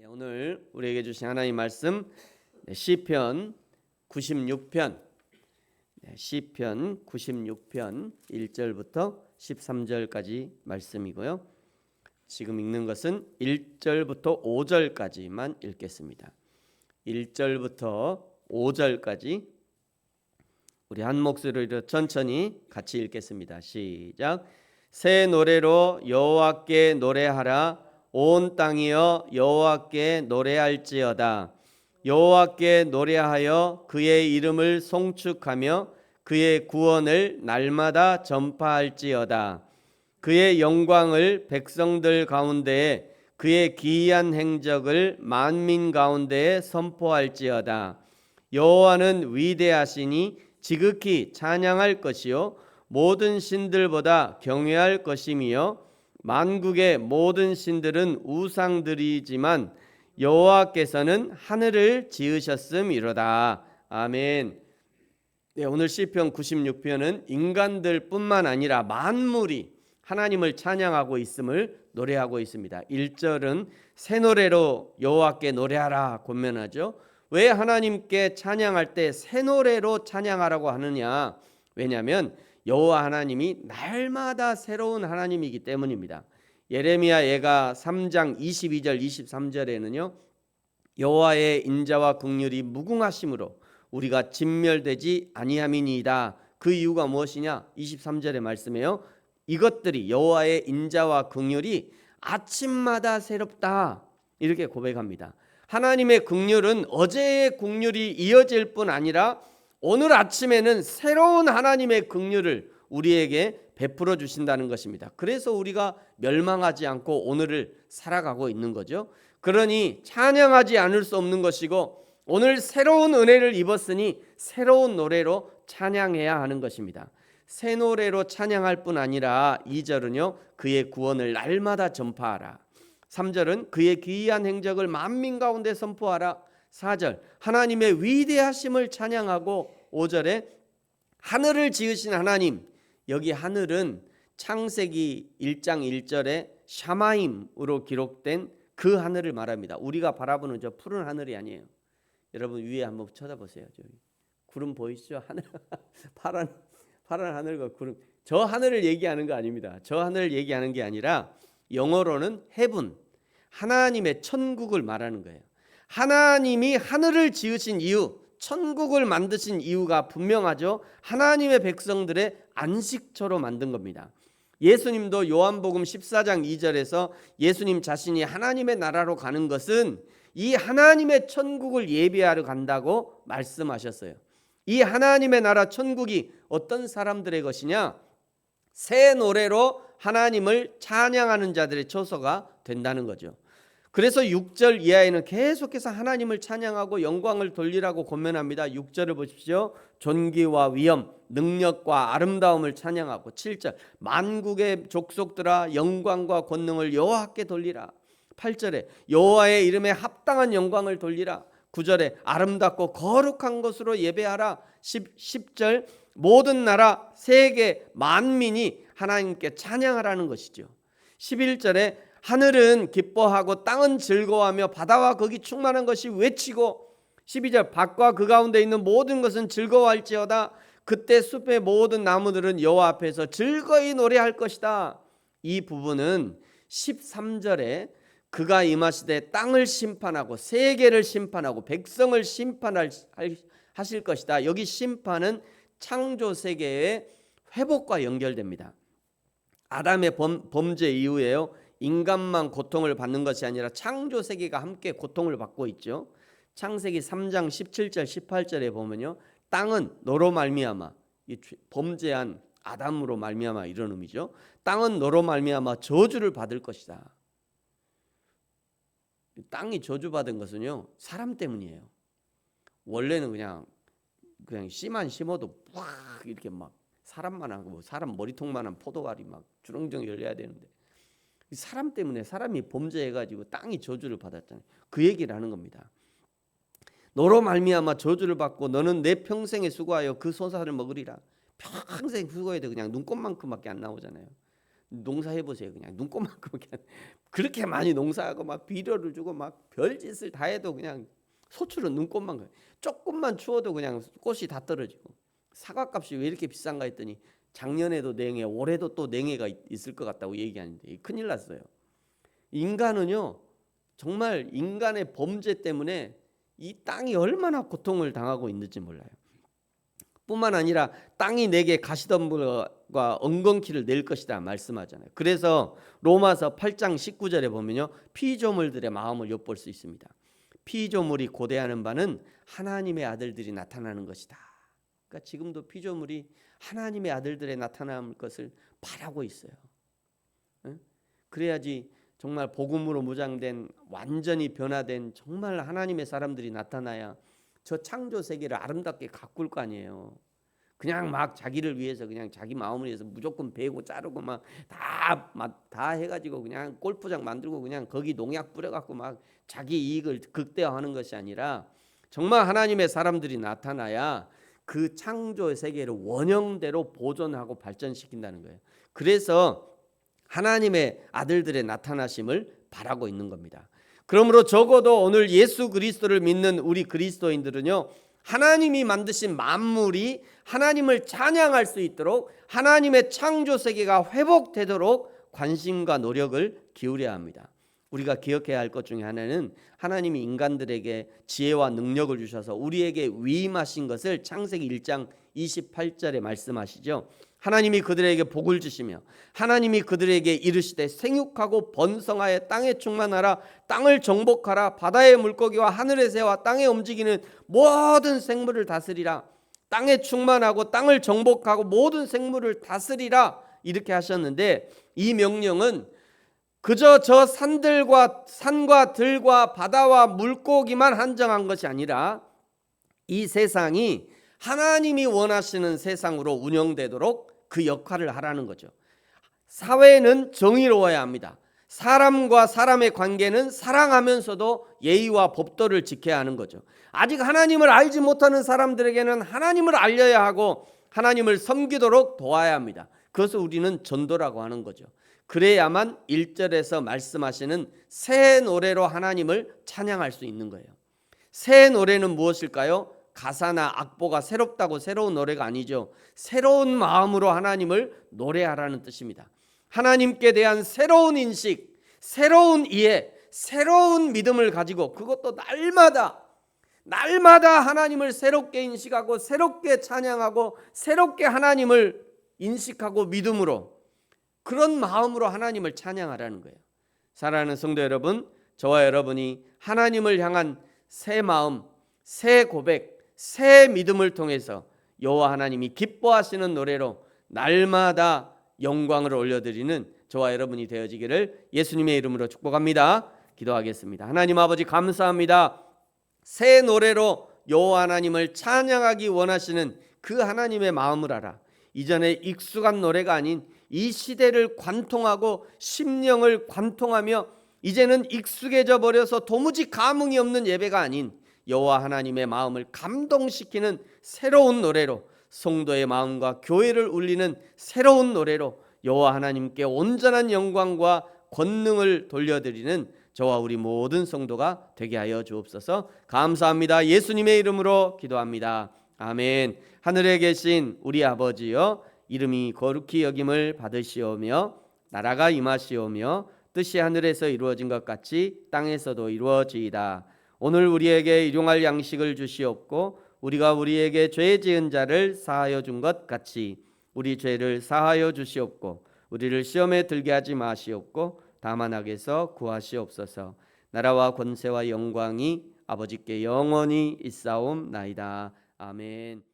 오늘 우리에게 주신 하나님 말씀 시편 96편 시편 96편 1절부터 13절까지 말씀이고요. 지금 읽는 것은 1절부터 5절까지만 읽겠습니다. 1절부터 5절까지 우리 한 목소리로 천천히 같이 읽겠습니다. 시작. 새 노래로 여호와께 노래하라. 온 땅이여 여호와께 노래할지어다. 여호와께 노래하여 그의 이름을 송축하며 그의 구원을 날마다 전파할지어다. 그의 영광을 백성들 가운데에 그의 기이한 행적을 만민 가운데에 선포할지어다. 여호와는 위대하시니 지극히 찬양할 것이요 모든 신들보다 경외할 것이며 만국의 모든 신들은 우상들이지만 여호와께서는 하늘을 지으셨음이로다. 아멘. 네, 오늘 시편 96편은 인간들뿐만 아니라 만물이 하나님을 찬양하고 있음을 노래하고 있습니다. 1절은 새 노래로 여호와께 노래하라 권면하죠. 왜 하나님께 찬양할 때 새 노래로 찬양하라고 하느냐? 왜냐하면 여호와 하나님이 날마다 새로운 하나님이기 때문입니다. 예레미야 예가 3장 22절 23절에는요. 여호와의 인자와 긍휼이 무궁하심으로 우리가 진멸되지 아니함이니이다. 그 이유가 무엇이냐? 23절의 말씀이에요. 이것들이 여호와의 인자와 긍휼이 아침마다 새롭다. 이렇게 고백합니다. 하나님의 긍휼은 어제의 긍휼이 이어질 뿐 아니라 오늘 아침에는 새로운 하나님의 긍휼을 우리에게 베풀어 주신다는 것입니다. 그래서 우리가 멸망하지 않고 오늘을 살아가고 있는 거죠. 그러니 찬양하지 않을 수 없는 것이고 오늘 새로운 은혜를 입었으니 새로운 노래로 찬양해야 하는 것입니다. 새 노래로 찬양할 뿐 아니라 2절은요. 그의 구원을 날마다 전파하라. 3절은 그의 기이한 행적을 만민 가운데 선포하라. 4절 하나님의 위대하심을 찬양하고 5절에 하늘을 지으신 하나님. 여기 하늘은 창세기 1장 1절에 샤마임으로 기록된 그 하늘을 말합니다. 우리가 바라보는 저 푸른 하늘이 아니에요. 여러분 위에 한번 쳐다보세요. 저기 구름 보이시죠? 하늘 파란 하늘과 구름. 저 하늘을 얘기하는 거 아닙니다. 저 하늘을 얘기하는 게 아니라 영어로는 heaven, 하나님의 천국을 말하는 거예요. 하나님이 하늘을 지으신 이유, 천국을 만드신 이유가 분명하죠. 하나님의 백성들의 안식처로 만든 겁니다. 예수님도 요한복음 14장 2절에서 예수님 자신이 하나님의 나라로 가는 것은 이 하나님의 천국을 예비하러 간다고 말씀하셨어요. 이 하나님의 나라 천국이 어떤 사람들의 것이냐? 새 노래로 하나님을 찬양하는 자들의 처소가 된다는 거죠. 그래서 6절 이하에는 계속해서 하나님을 찬양하고 영광을 돌리라고 권면합니다. 6절을 보십시오. 존귀와 위엄, 능력과 아름다움을 찬양하고 7절 만국의 족속들아 영광과 권능을 여호와께 돌리라. 8절에 여호와의 이름에 합당한 영광을 돌리라. 9절에 아름답고 거룩한 것으로 예배하라. 10절 모든 나라 세계 만민이 하나님께 찬양하라는 것이죠. 11절에 하늘은 기뻐하고 땅은 즐거워하며 바다와 거기 충만한 것이 외치고 12절 밭과 그 가운데 있는 모든 것은 즐거워할지어다. 그때 숲의 모든 나무들은 여호와 앞에서 즐거이 노래할 것이다. 이 부분은 13절에 그가 임하시되 땅을 심판하고 세계를 심판하고 백성을 심판하실 것이다. 여기 심판은 창조 세계의 회복과 연결됩니다. 아담의 범죄 이후에요. 인간만 고통을 받는 것이 아니라 창조 세계가 함께 고통을 받고 있죠. 창세기 3장 17절 18절에 보면요. 땅은 너로 말미암아, 범죄한 아담으로 말미암아 이런 의미죠. 땅은 너로 말미암아 저주를 받을 것이다. 땅이 저주받은 것은요. 사람 때문이에요. 원래는 그냥 씨만 심어도 막 이렇게 막 사람만 하고 사람 머리통만한 포도알이 막 주렁주렁 열려야 되는데 사람 때문에 사람이 범죄해가지고 땅이 저주를 받았잖아요. 그 얘기를 하는 겁니다. 너로 말미암아 저주를 받고 너는 내 평생에 수고하여 그 소사를 먹으리라. 평생 수고해도 그냥 눈곱만큼밖에 안 나오잖아요. 농사해 보세요. 그냥 눈꽃만큼 그냥 그렇게 많이 농사하고 막 비료를 주고 막 별짓을 다 해도 그냥 소출은 눈꽃만 조금만 추워도 그냥 꽃이 다 떨어지고 사과값이 왜 이렇게 비싼가 했더니 작년에도 냉해, 올해도 또 냉해가 있을 것 같다고 얘기하는데 큰일 났어요. 인간은요 정말 인간의 범죄 때문에 이 땅이 얼마나 고통을 당하고 있는지 몰라요. 뿐만 아니라 땅이 내게 가시덤불과 엉겅퀴를 낼 것이다 말씀하잖아요. 그래서 로마서 8장 19절에 보면요 피조물들의 마음을 엿볼 수 있습니다. 피조물이 고대하는 바는 하나님의 아들들이 나타나는 것이다. 그러니까 지금도 피조물이 하나님의 아들들의 나타날 것을 바라고 있어요. 그래야지 정말 복음으로 무장된 완전히 변화된 정말 하나님의 사람들이 나타나야 저 창조 세계를 아름답게 가꿀 거 아니에요. 그냥 막 자기를 위해서 그냥 자기 마음을 위해서 무조건 베고 자르고 막 다 해가지고 그냥 골프장 만들고 그냥 거기 농약 뿌려갖고 막 자기 이익을 극대화하는 것이 아니라 정말 하나님의 사람들이 나타나야 그 창조 세계를 원형대로 보존하고 발전시킨다는 거예요. 그래서 하나님의 아들들의 나타나심을 바라고 있는 겁니다. 그러므로 적어도 오늘 예수 그리스도를 믿는 우리 그리스도인들은요 하나님이 만드신 만물이 하나님을 찬양할 수 있도록 하나님의 창조 세계가 회복되도록 관심과 노력을 기울여야 합니다. 우리가 기억해야 할 것 중에 하나는 하나님이 인간들에게 지혜와 능력을 주셔서 우리에게 위임하신 것을 창세기 1장 28절에 말씀하시죠. 하나님이 그들에게 복을 주시며 하나님이 그들에게 이르시되 생육하고 번성하여 땅에 충만하라 땅을 정복하라 바다의 물고기와 하늘의 새와 땅에 움직이는 모든 생물을 다스리라 땅에 충만하고 땅을 정복하고 모든 생물을 다스리라 이렇게 하셨는데 이 명령은 그저 저 산과 들과 바다와 물고기만 한정한 것이 아니라 이 세상이 하나님이 원하시는 세상으로 운영되도록 그 역할을 하라는 거죠. 사회는 정의로워야 합니다. 사람과 사람의 관계는 사랑하면서도 예의와 법도를 지켜야 하는 거죠. 아직 하나님을 알지 못하는 사람들에게는 하나님을 알려야 하고 하나님을 섬기도록 도와야 합니다. 그것을 우리는 전도라고 하는 거죠. 그래야만 1절에서 말씀하시는 새 노래로 하나님을 찬양할 수 있는 거예요. 새 노래는 무엇일까요? 가사나 악보가 새롭다고 새로운 노래가 아니죠. 새로운 마음으로 하나님을 노래하라는 뜻입니다. 하나님께 대한 새로운 인식, 새로운 이해, 새로운 믿음을 가지고 그것도 날마다 하나님을 새롭게 인식하고 새롭게 찬양하고 새롭게 하나님을 인식하고 믿음으로 그런 마음으로 하나님을 찬양하라는 거예요. 사랑하는 성도 여러분, 저와 여러분이 하나님을 향한 새 마음, 새 고백, 새 믿음을 통해서 여호와 하나님이 기뻐하시는 노래로 날마다 영광을 올려드리는 저와 여러분이 되어지기를 예수님의 이름으로 축복합니다. 기도하겠습니다. 하나님 아버지 감사합니다. 새 노래로 여호와 하나님을 찬양하기 원하시는 그 하나님의 마음을 알아. 이전에 익숙한 노래가 아닌 이 시대를 관통하고 심령을 관통하며 이제는 익숙해져 버려서 도무지 감흥이 없는 예배가 아닌 여호와 하나님의 마음을 감동시키는 새로운 노래로 성도의 마음과 교회를 울리는 새로운 노래로 여호와 하나님께 온전한 영광과 권능을 돌려드리는 저와 우리 모든 성도가 되게 하여 주옵소서. 감사합니다. 예수님의 이름으로 기도합니다. 아멘. 하늘에 계신 우리 아버지여 이름이 거룩히 여김을 받으시오며 나라가 임하시오며 뜻이 하늘에서 이루어진 것 같이 땅에서도 이루어지이다. 오늘 우리에게 일용할 양식을 주시옵고 우리가 우리에게 죄 지은 자를 사하여 준 것 같이 우리 죄를 사하여 주시옵고 우리를 시험에 들게 하지 마시옵고 다만 악에서 구하시옵소서. 나라와 권세와 영광이 아버지께 영원히 있사옵나이다. 아멘.